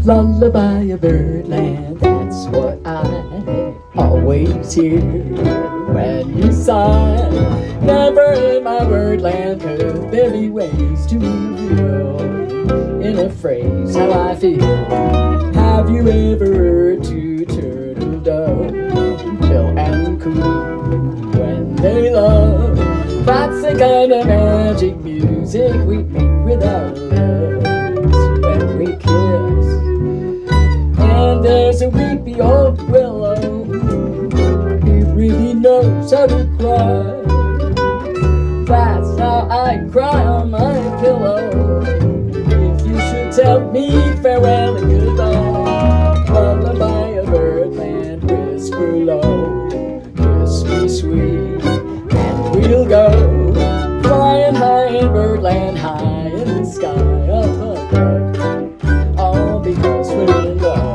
Lullaby of birdland, that's what I always hear when you sigh. Never in my birdland could there be ways to reveal in a phrase how I feel. Have you ever heard two turtle doves, bill and coo, when they love? That's the kind of magic music we make with our lips when we kiss. And there's a weepy old willow, he really knows how to cry. That's how I cry on my pillow. If you should tell me farewell and goodbye, lullaby of birdland, whisper low, kiss me sweet, and we'll go flying high in birdland, high in the sky up above, all because we're in love.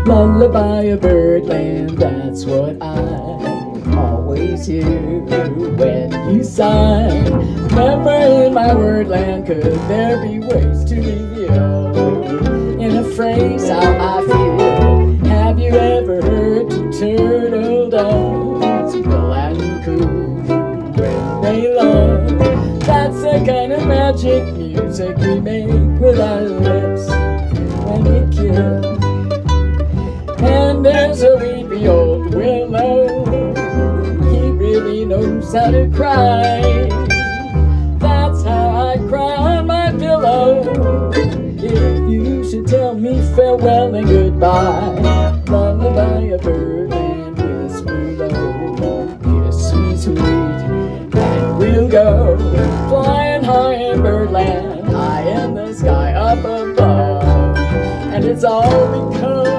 Lullaby of birdland, that's what I always hear when you sigh. Never in my wordland could there be ways to reveal in a phrase how I feel. Have you ever heard two turtle doves, bill and coo, when they love? That's the kind of magic music we make with our lips when we kiss. And there's a weepy old willow, he really knows how to cry. That's how I cry on my pillow. If you should tell me farewell and goodbye, lullaby of birdland, whisper low, kiss me sweet, and we'll go flying high in birdland, high in the sky up above. And it's all because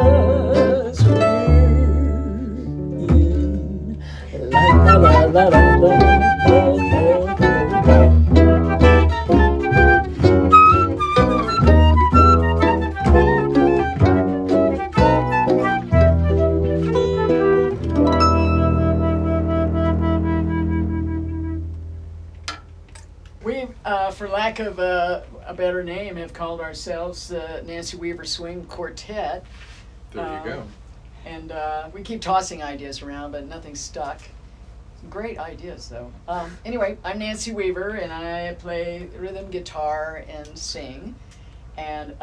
la la la la la la. We, for lack of a better name, have called ourselves the Nancy Weaver Swing Quartet. There you go. And we keep tossing ideas around, but nothing's stuck. Some great ideas, though. Anyway, I'm Nancy Weaver, and I play rhythm guitar and sing. And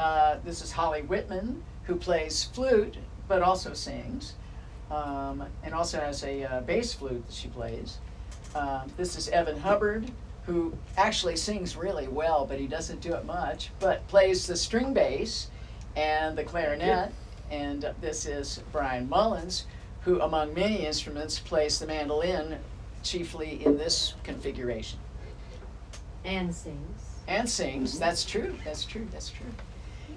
this is Holly Whitman, who plays flute, but also sings, and also has a bass flute that she plays. This is Evan Hubbard, who actually sings really well, but he doesn't do it much, but plays the string bass and the clarinet. And this is Brian Mullins, who, among many instruments, plays the mandolin, chiefly in this configuration. And sings. And sings. That's true. That's true. That's true.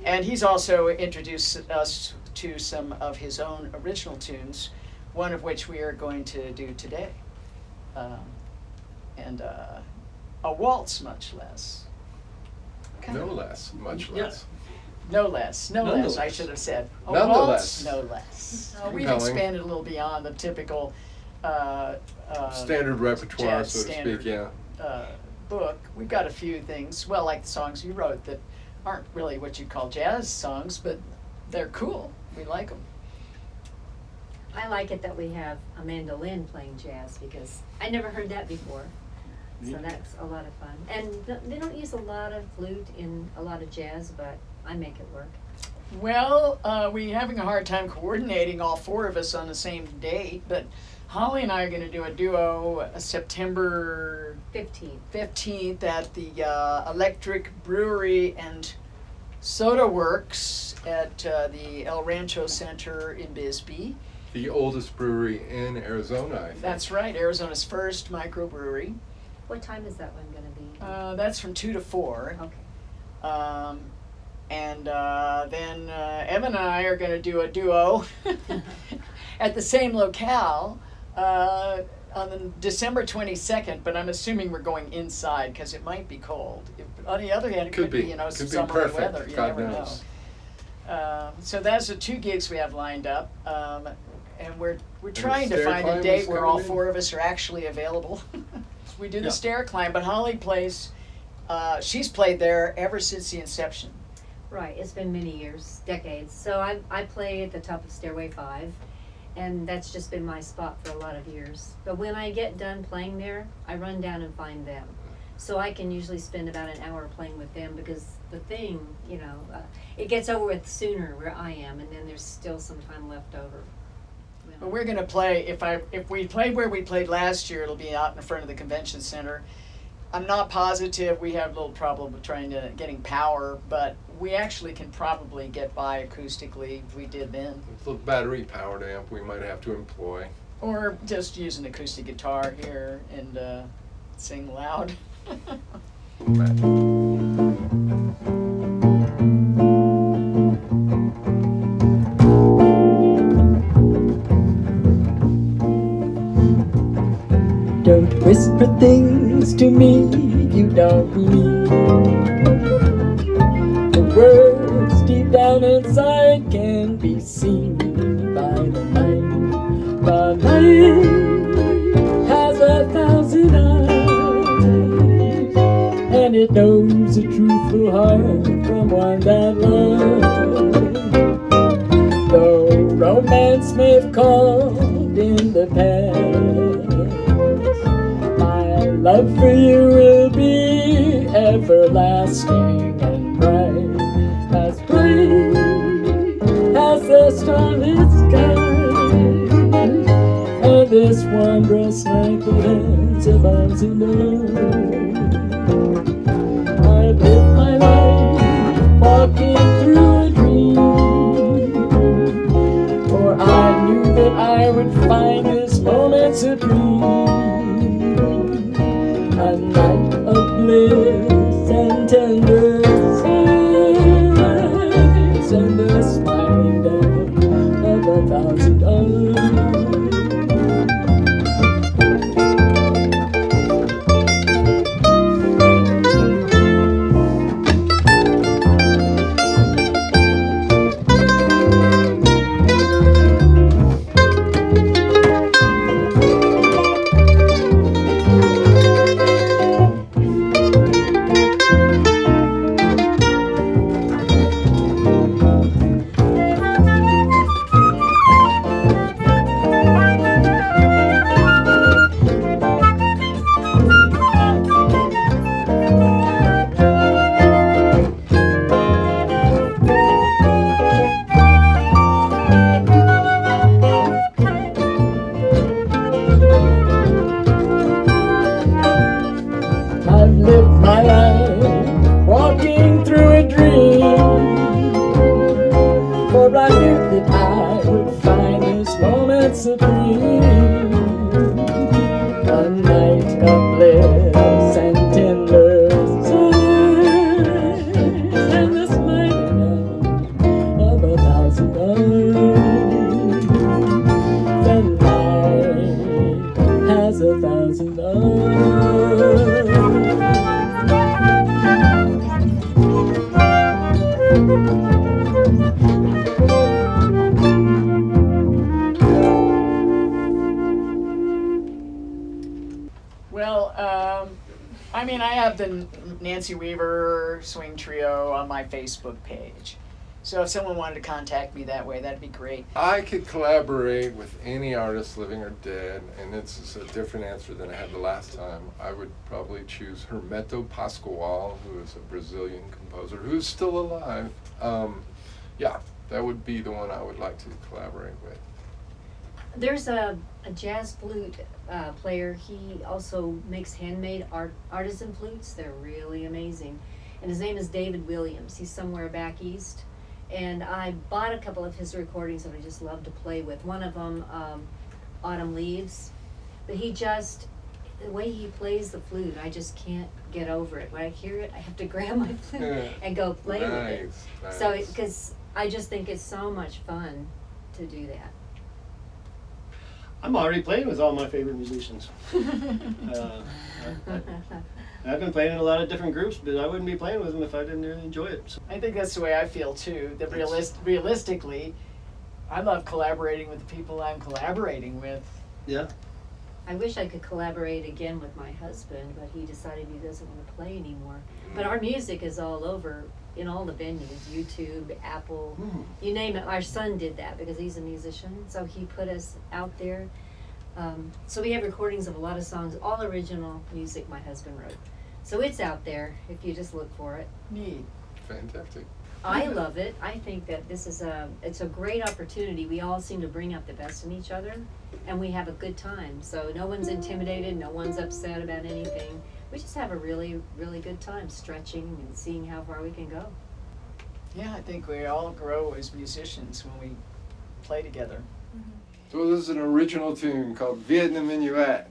And he's also introduced us to some of his own original tunes, one of which we are going to do today. And a waltz, much less. No less, much less. No less, no less, I Nonetheless. should have said. A Nonetheless. waltz, no less. We've Compelling. expanded a little beyond the typical Standard repertoire, jazz so to standard, speak, yeah. book. We've got a few things, well, like the songs you wrote that aren't really what you'd call jazz songs, but they're cool. We like them. I like it that we have a mandolin playing jazz because I never heard that before. So that's a lot of fun. And they don't use a lot of flute in a lot of jazz, but I make it work. Well, we're having a hard time coordinating all four of us on the same date, but Holly and I are going to do a duo September 15th at the Electric Brewery and Soda Works at the El Rancho Center in Bisbee. The oldest brewery in Arizona, I think. That's right, Arizona's first microbrewery. What time is that one going to be? That's from 2 to 4. Okay. And then Evan and I are going to do a duo at the same locale on the December 22nd, but I'm assuming we're going inside because it might be cold. On the other hand, it could be, some summery perfect. weather. You God never knows. know. So that's the 2 gigs we have lined up. And we're trying to stair find a climb date is where all coming in? 4 of us are actually available. We do the Yeah. stair climb, but Holly plays, she's played there ever since the inception. Right, it's been many years, decades. So I play at the top of Stairway 5, and that's just been my spot for a lot of years. But when I get done playing there, I run down and find them. So I can usually spend about an hour playing with them because the thing, it gets over with sooner where I am, and then there's still some time left over. But we're gonna play, if we play where we played last year, it'll be out in front of the convention center. I'm not positive, we have a little problem with getting power, but we actually can probably get by acoustically if we did then. With the battery powered amp we might have to employ. Or just use an acoustic guitar here and sing loud. Don't whisper things to me you don't mean. The words deep down inside can be seen by the mind. The mind has 1,000 eyes, and it knows a truthful heart from one that loves. Though romance may have called in the past, love for you will be everlasting and bright as the starlit sky, and this wondrous night that ends above the night. I live my life walking through a dream, for I knew that I would find this moment supreme. A night of bliss and tender sighs, and the smiling down of 1,000 eyes. Nancy Weaver Swing Trio on my Facebook page. So if someone wanted to contact me that way, that'd be great. I could collaborate with any artist, living or dead, and this is a different answer than I had the last time. I would probably choose Hermeto Pascoal, who is a Brazilian composer who's still alive. Yeah, that would be the one I would like to collaborate with. There's a jazz flute player. He also makes handmade artisan flutes. They're really amazing. And his name is David Williams. He's somewhere back east. And I bought a couple of his recordings that I just love to play with. One of them, Autumn Leaves. But the way he plays the flute, I just can't get over it. When I hear it, I have to grab my flute and go play with it. Nice. So, because I just think it's so much fun to do that. I'm already playing with all my favorite musicians. I've been playing in a lot of different groups, but I wouldn't be playing with them if I didn't really enjoy it. So. I think that's the way I feel too. That realistically, I love collaborating with the people I'm collaborating with. Yeah. I wish I could collaborate again with my husband, but he decided he doesn't want to play anymore. But our music is all over in all the venues, YouTube, Apple, you name it. Our son did that because he's a musician, so he put us out there. So we have recordings of a lot of songs, all original music my husband wrote. So it's out there if you just look for it. Neat. Fantastic. I love it. I think that it's a great opportunity. We all seem to bring out the best in each other, and we have a good time. So no one's intimidated, no one's upset about anything. We just have a really, really good time stretching and seeing how far we can go. Yeah, I think we all grow as musicians when we play together. So this is an original tune called Vietnaminuet.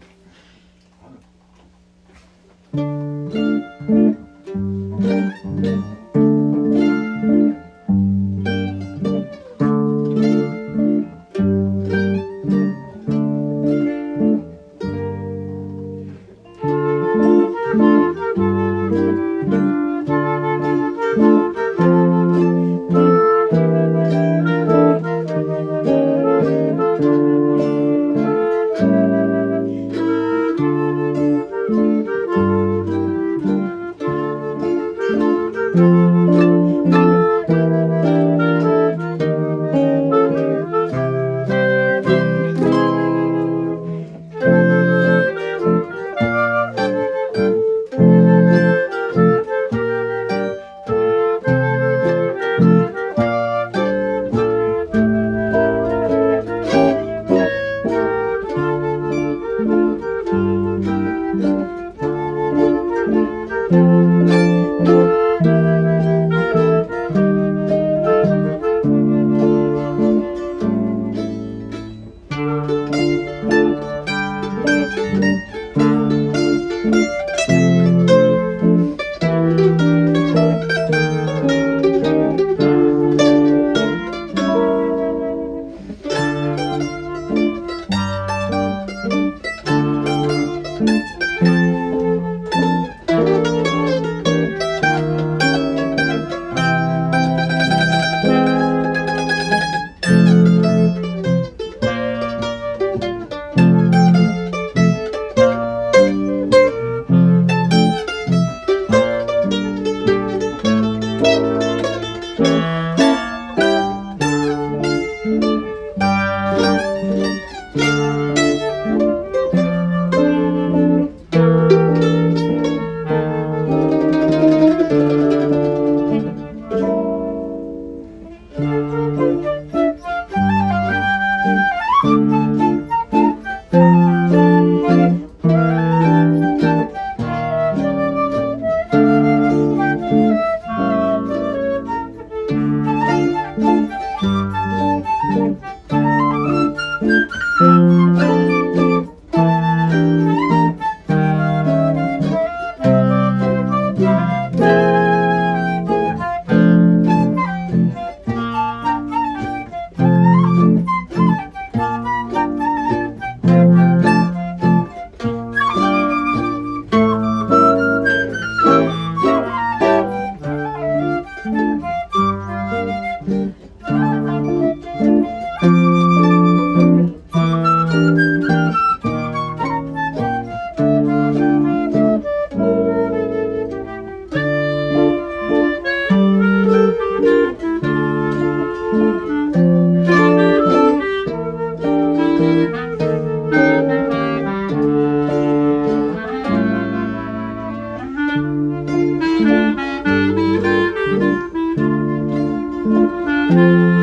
Thank